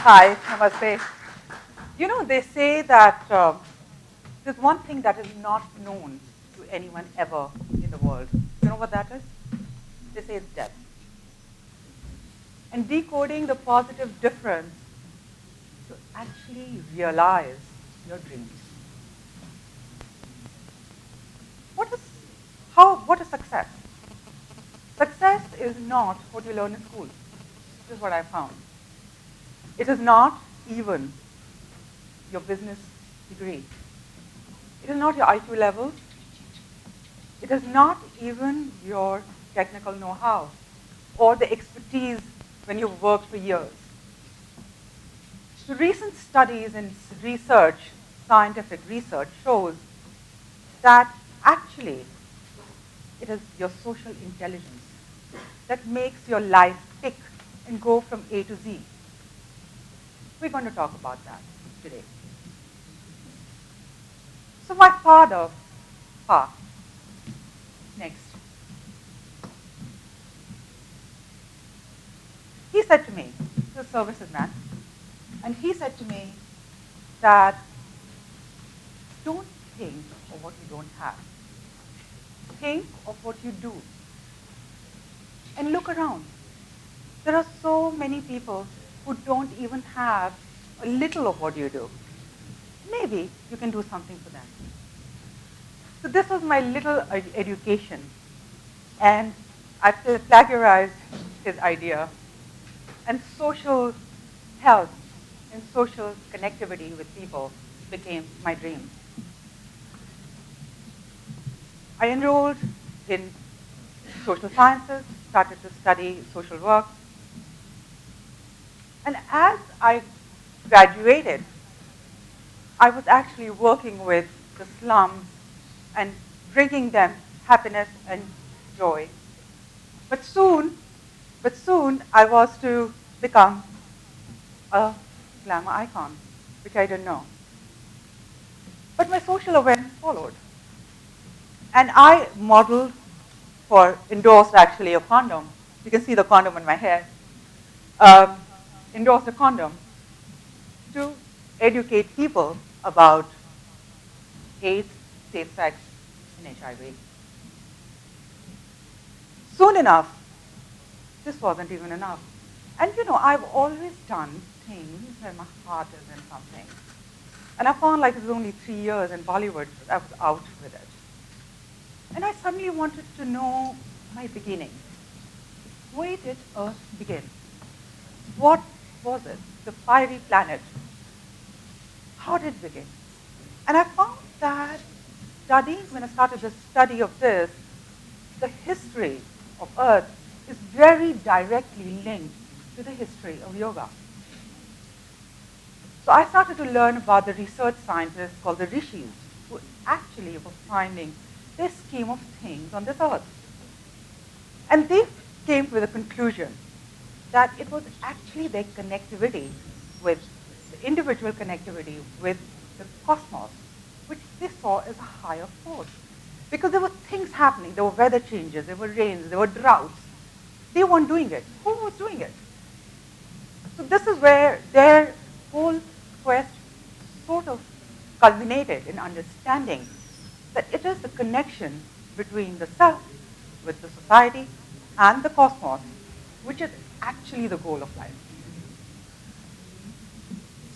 Hi, namaste. You know, they say that there's one thing that is not known to anyone ever in the world. You know what that is? They say it's death. And decoding the positive difference to actually realize your dreams. What is success? Success is not what you learn in school. This is what I found. It is not even your business degree. It is not your IQ level. It is not even your technical know-how or the expertise when you've worked for years. The recent studies and research, scientific research, shows that actually it is your social intelligence that makes your life tick and go from A to Z. We're going to talk about that today. So my father, next. He said to me, he's a services man, and he said to me that don't think of what you don't have. Think of what you do. And look around. There are so many people who don't even have a little of what you do. Maybe you can do something for them. So this was my little education. And I plagiarized his idea. And social health and social connectivity with people became my dream. I enrolled in social sciences, started to study social work. And as I graduated, I was actually working with the slums and bringing them happiness and joy. But soon I was to become a glamour icon, which I didn't know. But my social awareness followed. And I modeled endorsed actually a condom. You can see the condom on my hair. Endorsed a condom to educate people about AIDS, safe sex, and HIV. Soon enough, this wasn't even enough. And you know, I've always done things where my heart is in something. And I found like it was only 3 years in Bollywood, I was out with it. And I suddenly wanted to know my beginning. Where did Earth begin? What was it? The fiery planet. How did it begin? And I found that when I started the study of this, the history of Earth is very directly linked to the history of yoga. So I started to learn about the research scientists called the rishis, who actually were finding this scheme of things on this earth. And they came to the conclusion that it was actually their connectivity with the individual connectivity with the cosmos, which they saw as a higher force. Because there were things happening, there were weather changes, there were rains, there were droughts. They weren't doing it. Who was doing it? So this is where their whole quest sort of culminated in understanding that it is the connection between the self with the society and the cosmos, which is actually the goal of life.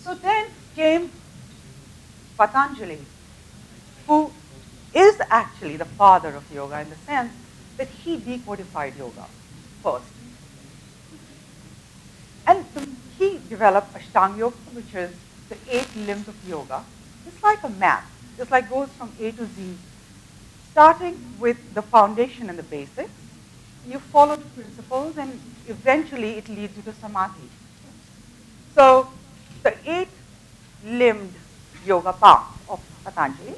So then came Patanjali, who is actually the father of yoga in the sense that he decodified yoga first. And he developed Ashtanga Yoga, which is the 8 limbs of yoga. It's like a map. It's like goes from A to Z, starting with the foundation and the basics. You follow the principles, and eventually it leads you to samadhi. So the 8-limbed yoga path of Patanjali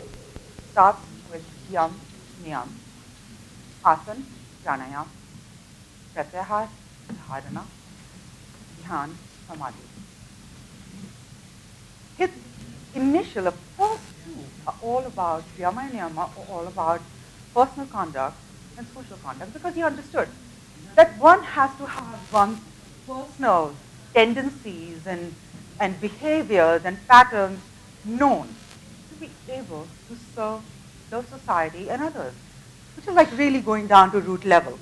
starts with yam, niyam, asana, pranayama, pratyahar, dharana, dhyan, samadhi. His initial, the first two are all about yama and niyama, are all about personal conduct and social conduct, because he understood that one has to have one's personal tendencies and and behaviors and patterns known to be able to serve the society and others, which is like really going down to root level.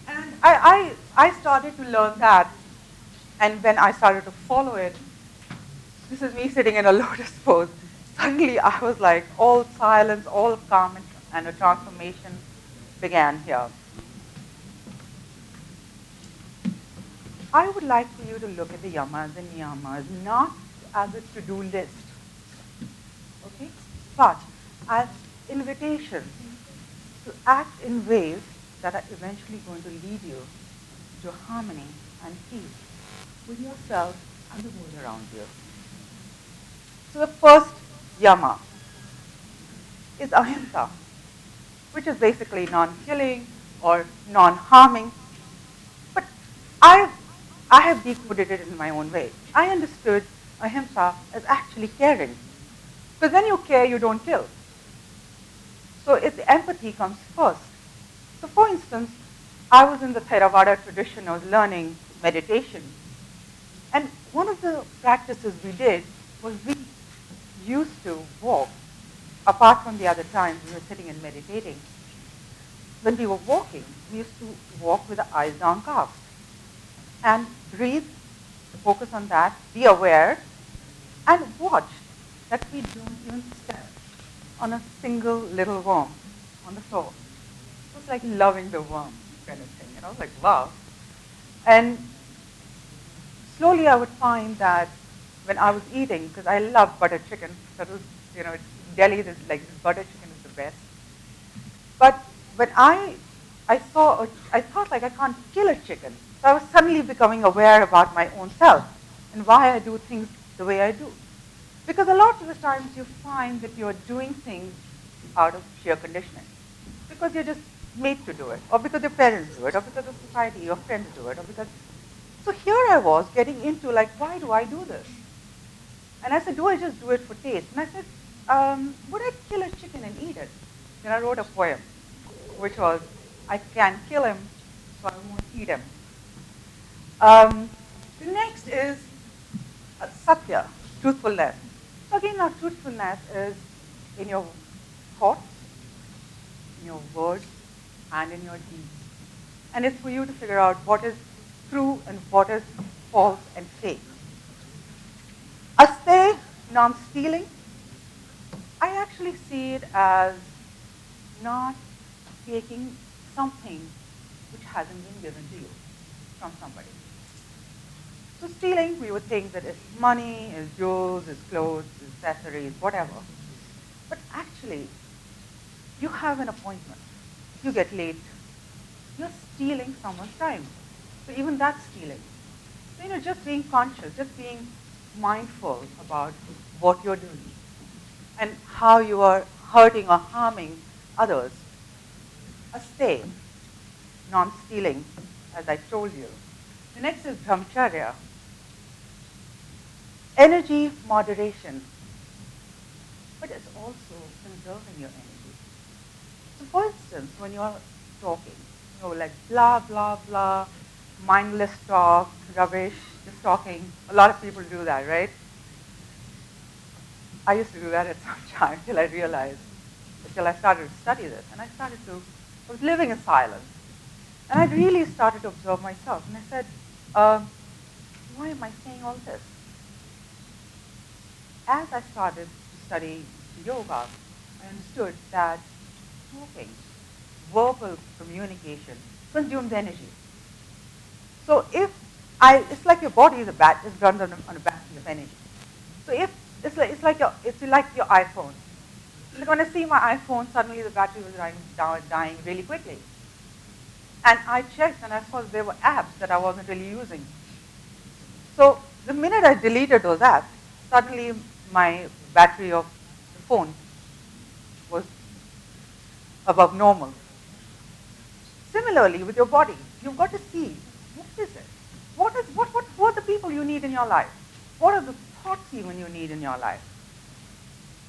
And I started to learn that, and when I started to follow it, this is me sitting in a lotus pose. Suddenly I was like, all silence, all calm, and a transformation began here. I would like for you to look at the yamas and niyamas not as a to-do list, okay, but as invitations to act in ways that are eventually going to lead you to harmony and peace with yourself and the world around you. So the first yama is ahimsa, which is basically non-killing or non-harming. But I have decoded it in my own way. I understood ahimsa as actually caring. Because when you care, you don't kill. So empathy comes first. So for instance, I was in the Theravada tradition, I was learning meditation. And one of the practices we did was we used to walk, apart from the other times we were sitting and meditating. When we were walking, we used to walk with the eyes downcast. And breathe, focus on that, be aware, and watch that we don't even step on a single little worm on the floor. It was like loving the worm kind of thing. And I was like, wow. And slowly I would find that when I was eating, because I love butter chicken, that was, in Delhi, this butter chicken is the best. But when I thought like I can't kill a chicken. So I was suddenly becoming aware about my own self and why I do things the way I do. Because a lot of the times you find that you're doing things out of sheer conditioning. Because you're just made to do it, or because your parents do it, or because of society, your friends do it, or because... So here I was getting into like, why do I do this? And I said, do I just do it for taste? And I said, would I kill a chicken and eat it? Then I wrote a poem, which was, I can kill him, so I won't eat him. The next is satya, truthfulness. So again, now truthfulness is in your thoughts, in your words, and in your deeds. And it's for you to figure out what is true and what is false and fake. Aste, non-stealing, I actually see it as not taking something which hasn't been given to you from somebody. So stealing, we would think that it's money, it's jewels, it's clothes, it's accessories, whatever. But actually, you have an appointment. You get late. You're stealing someone's time. So even that's stealing. So, just being conscious, just being mindful about what you're doing and how you are hurting or harming others. Aste, non-stealing, as I told you. The next is brahmacharya. Energy moderation, but it's also conserving your energy. So for instance, when you're talking, like blah, blah, blah, mindless talk, rubbish, just talking. A lot of people do that, right? I used to do that at some time till I started to study this. And I was living in silence. And I really started to observe myself. And I said, why am I saying all this? As I started to study yoga, I understood that talking, verbal communication, consumes energy. So it's like your body is runs on a battery of energy. So if it's like your iPhone. Like when I see my iPhone, suddenly the battery was dying really quickly. And I checked and I saw there were apps that I wasn't really using. So the minute I deleted those apps, suddenly my battery of the phone was above normal. Similarly with your body, you've got to see, what is it? What are the people you need in your life? What are the thoughts even you need in your life?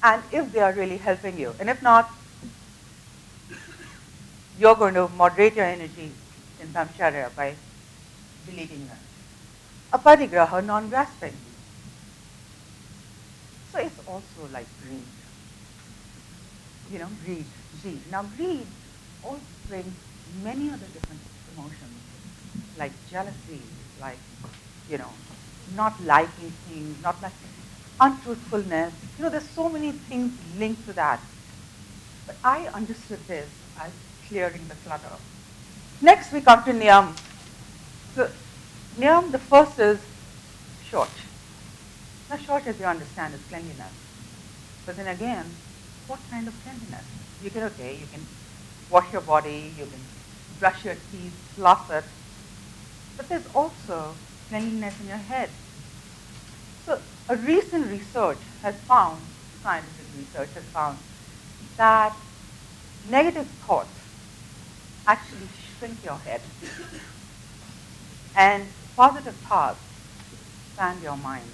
And if they are really helping you. And if not, you're going to moderate your energy in brahmacharya by deleting them. aparigraha, non-grasping. So it's also like greed. Greed. Now greed also brings many other different emotions, like jealousy, like, not liking things, not liking untruthfulness. There's so many things linked to that. But I understood this as clearing the clutter. Next we come to Niyam. So Niyam, the first is short. Now short, as you understand, is cleanliness. But then again, what kind of cleanliness? You can wash your body, you can brush your teeth, floss it. But there's also cleanliness in your head. So a recent research has found, scientific research has found, that negative thoughts actually shrink your head. And positive thoughts expand your mind.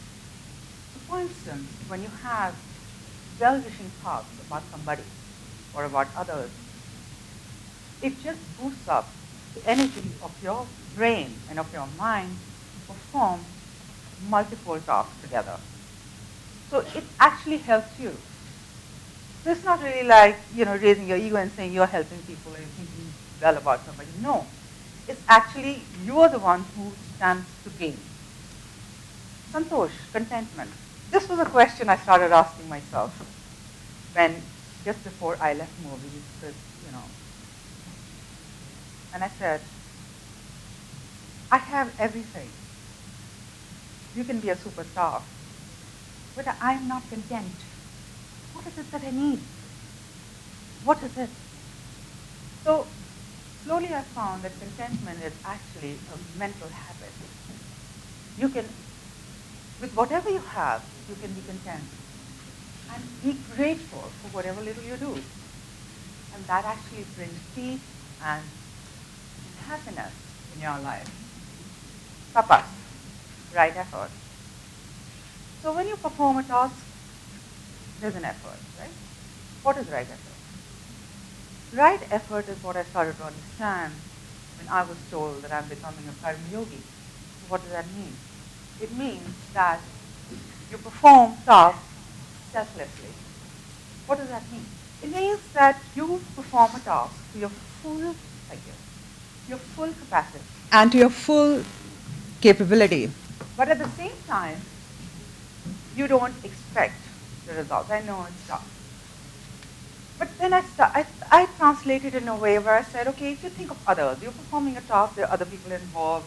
So for instance, when you have well-wishing thoughts about somebody or about others, it just boosts up the energy of your brain and of your mind to perform multiple tasks together. So it actually helps you. So it's not really like, raising your ego and saying you're helping people and thinking well about somebody. No. It's actually you're the one who stands to gain. Santosh, contentment. This was a question I started asking myself just before I left movies, because, and I said, I have everything. You can be a superstar, but I'm not content. What is it that I need? What is it? So slowly I found that contentment is actually a mental habit. You can, with whatever you have, you can be content. And be grateful for whatever little you do. And that actually brings peace and happiness in your life. Tapas, right effort. So when you perform a task, there's an effort, right? What is right effort? Right effort is what I started to understand when I was told that I'm becoming a Karmayogi. What does that mean? It means that you perform tasks selflessly. What does that mean? It means that you perform a task to your full capacity and to your full capability. But at the same time, you don't expect the results. I know it's tough. But then I translated in a way where I said, okay, if you think of others, you're performing a task, there are other people involved.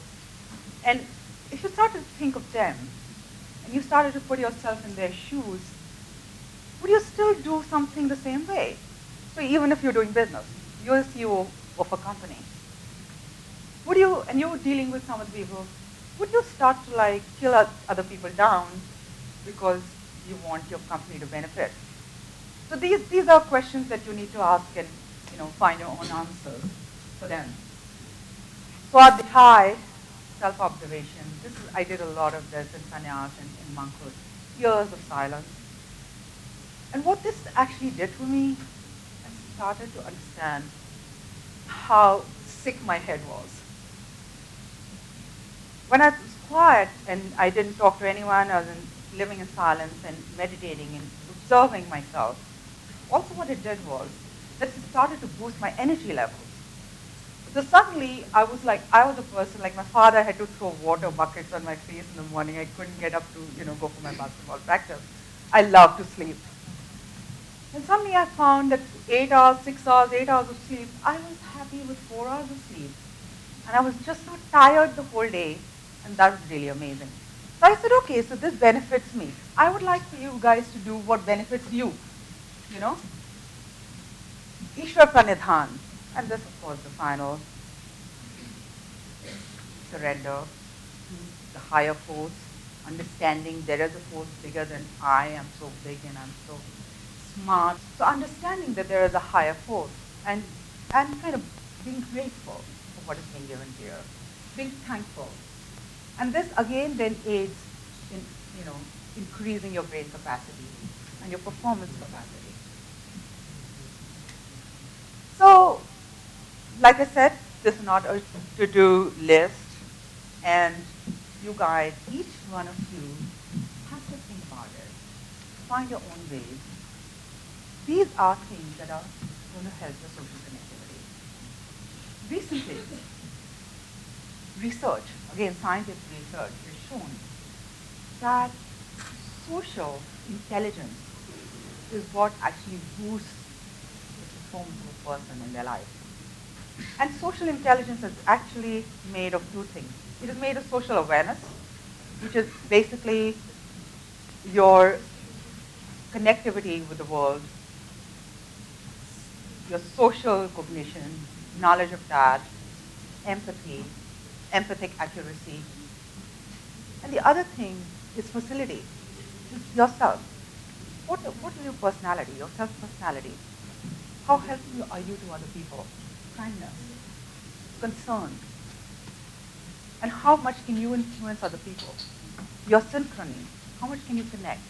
And if you started to think of them, and you started to put yourself in their shoes, would you still do something the same way? So even if you're doing business, you're a CEO of a company, and you're dealing with some of the people, would you start to kill other people down because you want your company to benefit? So these are questions that you need to ask and find your own answers for them. Swadhyay, self-observation. I did a lot of this in sannyas and in monkhood. Years of silence. And what this actually did for me, I started to understand how sick my head was. When I was quiet and I didn't talk to anyone, I was living in silence and meditating and observing myself, also what it did was that it started to boost my energy levels. So suddenly I was a person, like my father had to throw water buckets on my face in the morning. I couldn't get up to, go for my basketball practice. I love to sleep. And suddenly I found that 8 hours, 6 hours, 8 hours of sleep, I was happy with 4 hours of sleep. And I was just not tired the whole day, and that was really amazing. So I said, okay, so this benefits me. I would like for you guys to do what benefits you, Ishwar Pranidhan. And this, of course, the final surrender to the higher force, understanding there is a force bigger than I am so big and I'm so smart. So understanding that there is a higher force and kind of being grateful for what is being given to you, being thankful. And this again then aids in, increasing your brain capacity and your performance capacity. So, like I said, this is not a to-do list, and you guys, each one of you, have to think about it. Find your own ways. These are things that are going to help your social connectivity. Recently, research, again scientific research, has shown that social intelligence is what actually boosts the performance of a person in their life. And social intelligence is actually made of two things. It is made of social awareness, which is basically your connectivity with the world, your social cognition, knowledge of that, empathy, empathic accuracy. And the other thing is facility, yourself. What is your personality, your self-personality? How helpful are you to other people? Kindness, concern. And how much can you influence other people? Your synchrony, how much can you connect?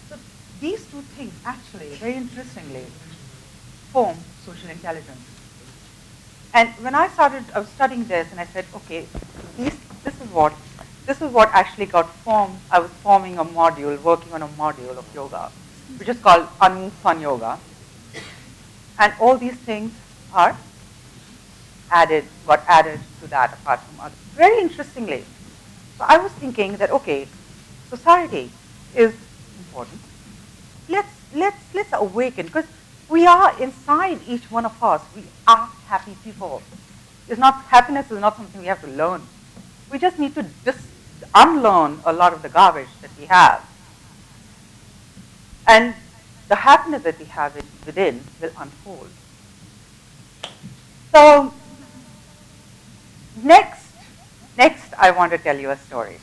So these two things actually, very interestingly, form social intelligence. And when I was studying this and I said, okay, this is what actually got formed. I was forming a module, working on a module of yoga, which is called Anu Fun Yoga. And all these things are got added to that apart from others. Very interestingly, so I was thinking that, okay, society is important. Let's awaken, because we are inside each one of us. We are happy people. Happiness is not something we have to learn. We just need to unlearn a lot of the garbage that we have. And the happiness that we have within will unfold. So next I want to tell you a story.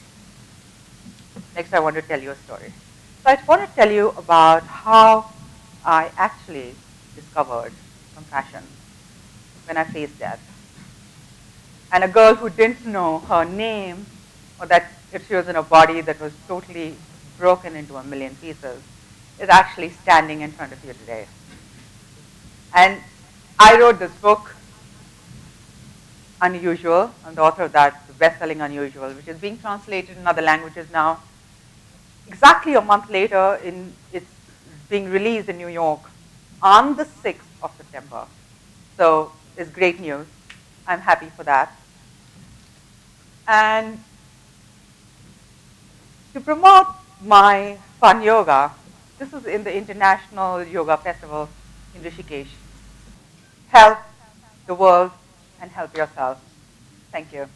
So I want to tell you about how I actually discovered compassion when I faced death. And a girl who didn't know her name, or that if she was in a body that was totally broken into a million pieces, is actually standing in front of you today. And I wrote this book, Unusual. I'm the author of that, the best-selling Unusual, which is being translated in other languages now. Exactly a month later, it's being released in New York on the 6th of September. So it's great news. I'm happy for that. And to promote my fun yoga, this is in the International Yoga Festival in Rishikesh. Help the world and help yourself. Thank you.